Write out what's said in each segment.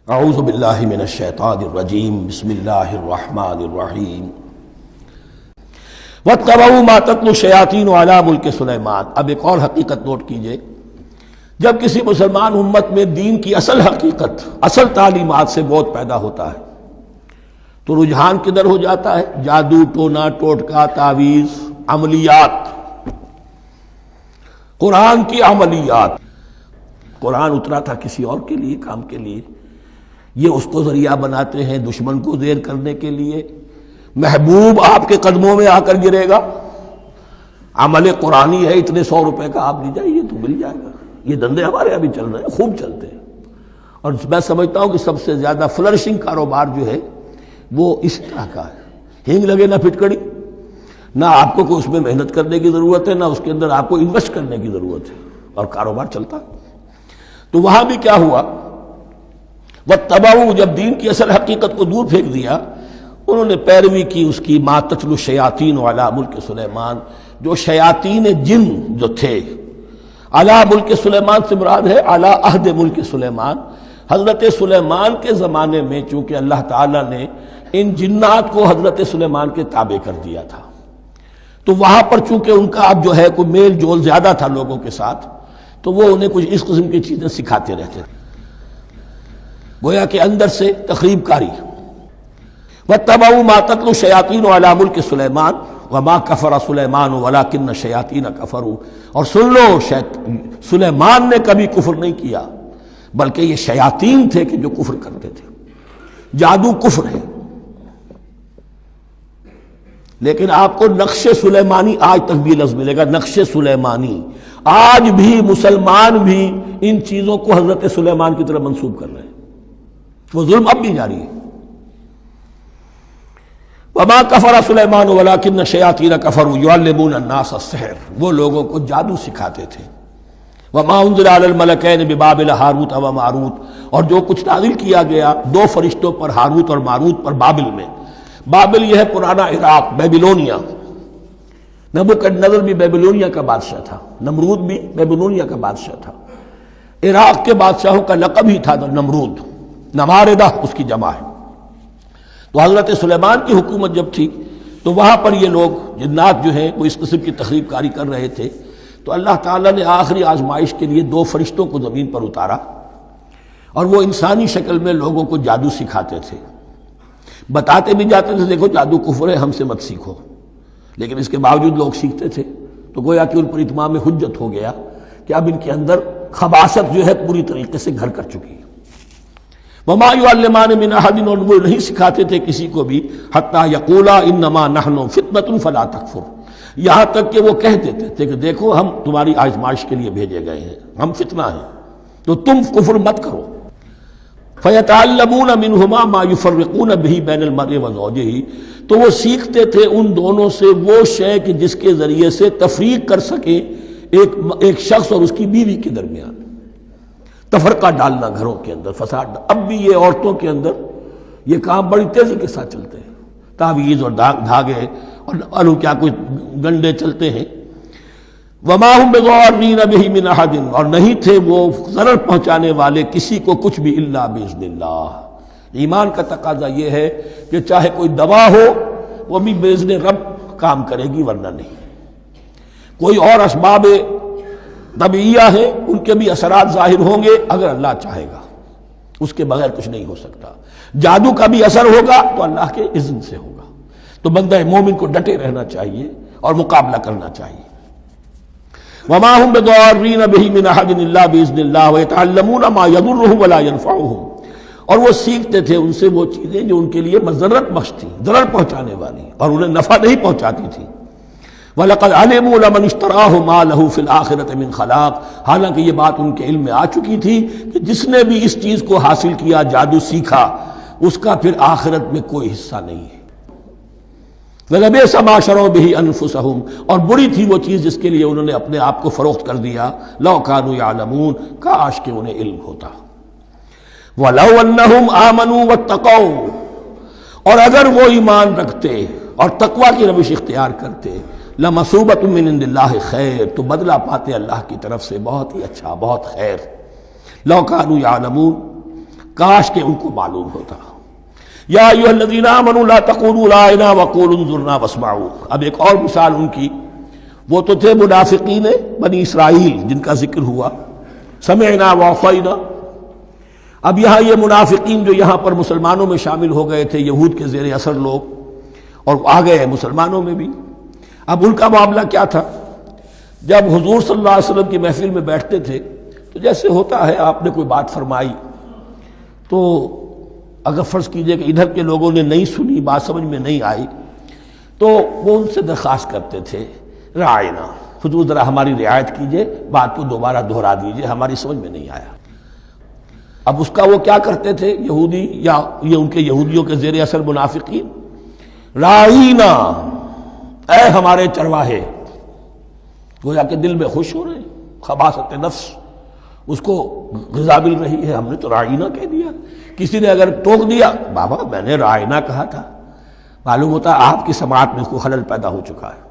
اعوذ باللہ من الشیطان الرجیم بسم اللہ الرحمن الرحیم واتبعوا ما تتلو الشیاطین علی ملک سلیمان۔ اب ایک اور حقیقت نوٹ کیجئے، جب کسی مسلمان امت میں دین کی اصل حقیقت، اصل تعلیمات سے بہت پیدا ہوتا ہے تو رجحان کدھر ہو جاتا ہے؟ جادو، ٹونا، ٹوٹکا، تعویذ، عملیات، قرآن کی عملیات۔ قرآن اترا تھا کسی اور کے لیے، کام کے لیے، یہ اس کو ذریعہ بناتے ہیں دشمن کو زیر کرنے کے لیے۔ محبوب آپ کے قدموں میں آ کر گرے گا، عمل قرآنی ہے، اتنے 100 روپے کا آپ لے جائیے تو مل جائے گا۔ یہ دندے ہمارے ابھی چل رہے ہیں، خوب چلتے ہیں، اور میں سمجھتا ہوں کہ سب سے زیادہ فلرشنگ کاروبار جو ہے وہ اس طرح کا ہے۔ ہینگ لگے نہ پھٹکڑی، نہ آپ کو کوئی اس میں محنت کرنے کی ضرورت ہے، نہ اس کے اندر آپ کو انویسٹ کرنے کی ضرورت ہے، اور کاروبار چلتا۔ تو وہاں بھی کیا ہوا، واتبعوا، جب دین کی اصل حقیقت کو دور پھینک دیا، انہوں نے پیروی کی اس کی ما تتلو الشیاطین علی ملک سلیمان، جو شیاطین جن جو تھے، علی ملک سلیمان سے مراد ہے علی عہد ملک سلیمان، حضرت سلیمان کے زمانے میں، چونکہ اللہ تعالیٰ نے ان جنات کو حضرت سلیمان کے تابع کر دیا تھا، تو وہاں پر چونکہ ان کا اب جو ہے کوئی میل جول زیادہ تھا لوگوں کے ساتھ، تو وہ انہیں کچھ اس قسم کی چیزیں سکھاتے رہتے تھے، گویا کہ اندر سے تخریب کاری۔ واتبعوا ما تتلو الشیاطین علی ملک سلیمان وما کفر سلیمان ولکن الشیاطین کفروا، اور سن لو، سلیمان نے کبھی کفر نہیں کیا، بلکہ یہ شیاطین تھے کہ جو کفر کرتے تھے۔ جادو کفر ہے، لیکن آپ کو نقش سلیمانی آج تک بھی لفظ ملے گا، نقش سلیمانی۔ آج بھی مسلمان بھی ان چیزوں کو حضرت سلیمان کی طرف منسوب کر رہے ہیں، وہ ظلم اب بھی جاری ہے۔ وما کفر سلیمان ولکن الشیاطین کفروا یعلمون الناس السحر، وہ لوگوں کو جادو سکھاتے تھے۔ وما انزل علی الملکین ببابل ہاروت و ماروت، اور جو کچھ نازل کیا گیا 2 فرشتوں پر، ہاروت اور ماروت پر، بابل میں۔ بابل یہ ہے پرانا عراق، بیبلونیا۔ نبوکدنضر بھی بیبلونیا کا بادشاہ تھا، نمرود بھی بیبلونیا کا بادشاہ تھا۔ عراق کے بادشاہوں کا لقب ہی تھا نمرود، نماردہ اس کی جمع ہے۔ تو حضرت سلیمان کی حکومت جب تھی تو وہاں پر یہ لوگ جنات جو ہیں وہ اس قسم کی تخریب کاری کر رہے تھے، تو اللہ تعالیٰ نے آخری آزمائش کے لیے 2 فرشتوں کو زمین پر اتارا، اور وہ انسانی شکل میں لوگوں کو جادو سکھاتے تھے، بتاتے بھی جاتے تھے دیکھو جادو کفر ہے، ہم سے مت سیکھو، لیکن اس کے باوجود لوگ سیکھتے تھے، تو گویا کہ ان پر اتمام حجت ہو گیا کہ اب ان کے اندر خباثت جو ہے پوری طریقے سے گھر کر چکی ہے۔ وما یعلمان من احد، اور وہ نہیں سکھاتے تھے کسی کو بھی، حتی یقولا انما نحن فتنۃ فلا تکفر، یہاں تک کہ وہ کہہ دیتے تھے کہ دیکھو ہم تمہاری آزمائش کے لیے بھیجے گئے ہیں، ہم فتنہ ہیں، تو تم کفر مت کرو۔ فیتعلمون منہما ما یفرقون به بین المرء وزوجہ، تو وہ سیکھتے تھے ان دونوں سے وہ شے کہ جس کے ذریعے سے تفریق کر سکے ایک شخص اور اس کی بیوی کے درمیان، تفرقہ ڈالنا گھروں کے اندر، فساد۔ اب بھی یہ عورتوں کے اندر یہ کام بڑی تیزی کے ساتھ چلتے ہیں، تعویذ اور دھاگے اور کیا کوئی گنڈے چلتے ہیں۔ وما هم بضارین بہ من احد، اور نہیں تھے وہ ضرر پہنچانے والے کسی کو کچھ بھی الا باذن اللہ۔ ایمان کا تقاضا یہ ہے کہ چاہے کوئی دوا ہو وہ بھی باذن رب کام کرے گی، ورنہ نہیں۔ کوئی اور اسباب طبیعیہ ہیں، ان کے بھی اثرات ظاہر ہوں گے اگر اللہ چاہے گا، اس کے بغیر کچھ نہیں ہو سکتا۔ جادو کا بھی اثر ہوگا تو اللہ کے اذن سے ہوگا، تو بندہ مومن کو ڈٹے رہنا چاہیے اور مقابلہ کرنا چاہیے۔ وما هم بضارین بہ من احد الا باذن اللہ ویتعلمون ما یضرهم ولا ينفعهم، اور وہ سیکھتے تھے ان سے وہ چیزیں جو ان کے لیے مضرت بخش تھیں، ضرر پہنچانے والی، اور انہیں نفع نہیں پہنچاتی تھی۔ وَلَقَدْ عَلِمُوا لَمَنِ اشْتَرَاهُ مَا لَهُ فِي الْآخِرَةِ مِنْ خَلَاقٍ، حالانکہ یہ بات ان کے علم میں آ چکی تھی کہ جس نے بھی اس چیز کو حاصل کیا، جادو سیکھا، اس کا پھر آخرت میں کوئی حصہ نہیں ہے۔ وَلَبِئْسَ مَا شَرَوْا بِهِ أَنفُسَهُمْ، اور بری تھی وہ چیز جس کے لیے انہوں نے اپنے آپ کو فروخت کر دیا۔ لَوْ كَانُوا يَعْلَمُونَ، کاش کہ انہیں علم ہوتا۔ وَلَوْ أَنَّهُمْ آمَنُوا وَاتَّقَوْا، اور اگر وہ ایمان رکھتے اور تقوی کی روش اختیار کرتے، لَمَثُوبَةٌ مِّنْ عِندِ اللَّهِ خَيْرٌ، تو بدلہ پاتے اللہ کی طرف سے بہت ہی اچھا، بہت خیر۔ لَوْ كَانُوا يَعْلَمُونَ، کاش کہ ان کو معلوم ہوتا۔ یا ایھا الذین آمنوا لا تقولوا رائنا وقولوا انظرنا واسمعوا۔ اب ایک اور مثال ان کی، وہ تو تھے منافقین بنی اسرائیل جن کا ذکر ہوا، سمعنا وعصینا۔ اب یہاں یہ منافقین جو یہاں پر مسلمانوں میں شامل ہو گئے تھے، یہود کے زیر اثر لوگ، اور آ گئے مسلمانوں میں بھی۔ اب ان کا معاملہ کیا تھا؟ جب حضور صلی اللہ علیہ وسلم کی محفل میں بیٹھتے تھے تو جیسے ہوتا ہے، آپ نے کوئی بات فرمائی تو اگر فرض کیجئے کہ ادھر کے لوگوں نے نہیں سنی، بات سمجھ میں نہیں آئی، تو وہ ان سے درخواست کرتے تھے رعاینا، حضور ذرا ہماری رعایت کیجئے، بات کو دوبارہ دہرا دیجئے، ہماری سمجھ میں نہیں آیا۔ اب اس کا وہ کیا کرتے تھے یہودی، یا یہ ان کے یہودیوں کے زیر اثر منافقین، رعینا، اے ہمارے چرواہے، گویا کہ دل میں خوش ہو رہے ہیں، خباثت نفس اس کو غذا مل رہی ہے، ہم نے تو رعینا کہہ دیا۔ کسی نے اگر ٹوک دیا، بابا میں نے رعینا کہا تھا، معلوم ہوتا ہے آپ کی سماعت میں کوئی خلل پیدا ہو چکا ہے،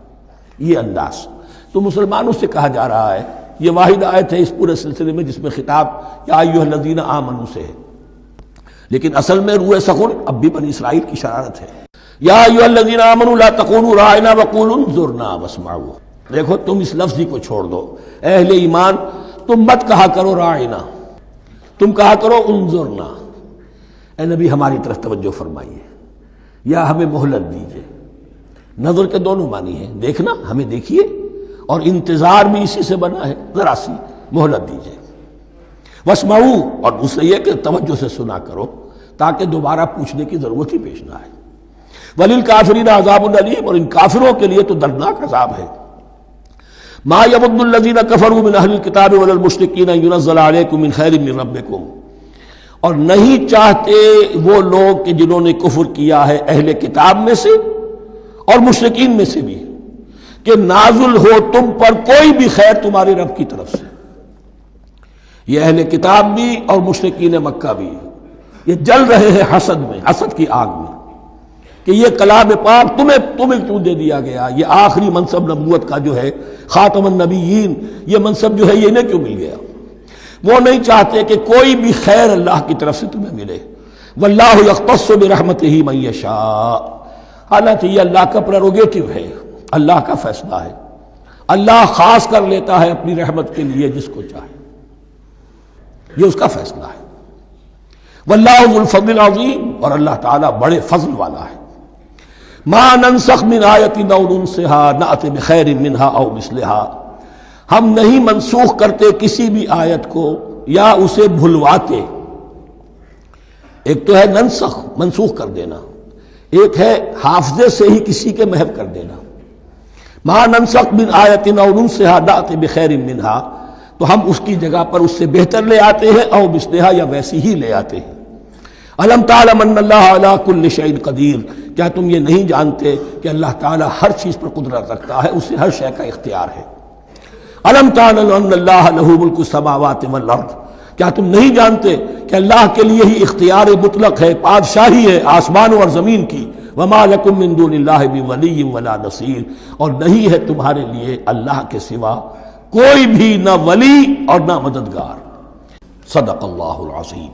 یہ انداز۔ تو مسلمانوں سے کہا جا رہا ہے، یہ واحد آیت ہے اس پورے سلسلے میں جس میں خطاب یا ایھا الذین آمنوا سے ہے، لیکن اصل میں روح سخن اب بھی بنی اسرائیل کی شرارت ہے۔ یا ایھا الذین آمنوا لا تقولوا رعینا وقولوا انظرنا واسمعوا۔ دیکھو تم اس لفظ کو چھوڑ دو، اہل ایمان تم مت کہا کرو رعینا، تم کہا کرو انظرنا، اے نبی ہماری طرف توجہ فرمائیے یا ہمیں مہلت دیجیے۔ نظر کے دونوں معنی ہیں، دیکھنا، ہمیں دیکھیے، اور انتظار بھی اسی سے بنا ہے، ذرا سی مہلت دیجیے۔ واسمعوا، اور دوسرے یہ کہ توجہ سے سنا کرو تاکہ دوبارہ پوچھنے کی ضرورت ہی پیش نہ آئے۔ وللکافرین عذاب علیم، اور ان کافروں کے لیے تو دردناک عذاب ہے۔ ما یود الذین کفروا من اہل الکتاب ولا المشرکین ان ینزل علیکم من خیر من ربکم، اور نہیں چاہتے وہ لوگ کہ جنہوں نے کفر کیا ہے اہل کتاب میں سے اور مشرکین میں سے بھی، کہ نازل ہو تم پر کوئی بھی خیر تمہارے رب کی طرف سے۔ یہ اہل کتاب بھی اور مشرکین مکہ بھی یہ جل رہے ہیں حسد میں، حسد کی آگ میں، کہ یہ کلام پاک تمہیں کیوں دے دیا گیا، یہ آخری منصب نبوت کا جو ہے، خاتم النبیین، یہ منصب جو ہے یہ انہیں کیوں مل گیا؟ وہ نہیں چاہتے کہ کوئی بھی خیر اللہ کی طرف سے تمہیں ملے۔ واللہ یختص برحمتہ من یشاء، حالانکہ یہ اللہ کا پریروگیٹو ہے، اللہ کا فیصلہ ہے، اللہ خاص کر لیتا ہے اپنی رحمت کے لیے جس کو چاہے، یہ اس کا فیصلہ ہے۔ واللہ ذو الفضل العظیم، اور اللہ تعالیٰ بڑے فضل والا ہے۔ ما ننسخ من آیت او ننسها نأت بخیر منها او مثلها، ہم نہیں منسوخ کرتے کسی بھی آیت کو یا اسے بھلواتے۔ ایک تو ہے ننسخ، منسوخ کر دینا، ایک ہے حافظے سے ہی کسی کے محو کر دینا۔ ما ننسخ من آیت او ننسها نأت بخیر منها، تو ہم اس کی جگہ پر اس سے بہتر لے آتے ہیں، او مثلها یا ویسی ہی لے آتے ہیں۔ الم تعلم ان اللہ علی کل شیء قدیر، کیا تم یہ نہیں جانتے کہ اللہ تعالیٰ ہر چیز پر قدرت رکھتا ہے، اسے ہر شے کا اختیار ہے۔ الم تعلم ان اللہ لہ ملک السماوات والارض، کیا تم نہیں جانتے کہ اللہ کے لیے ہی اختیار مطلق ہے، بادشاہی ہے آسمانوں اور زمین کی۔ وما لکم من دون اللہ من ولی ولا نصیر، اور نہیں ہے تمہارے لیے اللہ کے سوا کوئی بھی نہ ولی اور نہ مددگار۔ صدق اللہ العظیم۔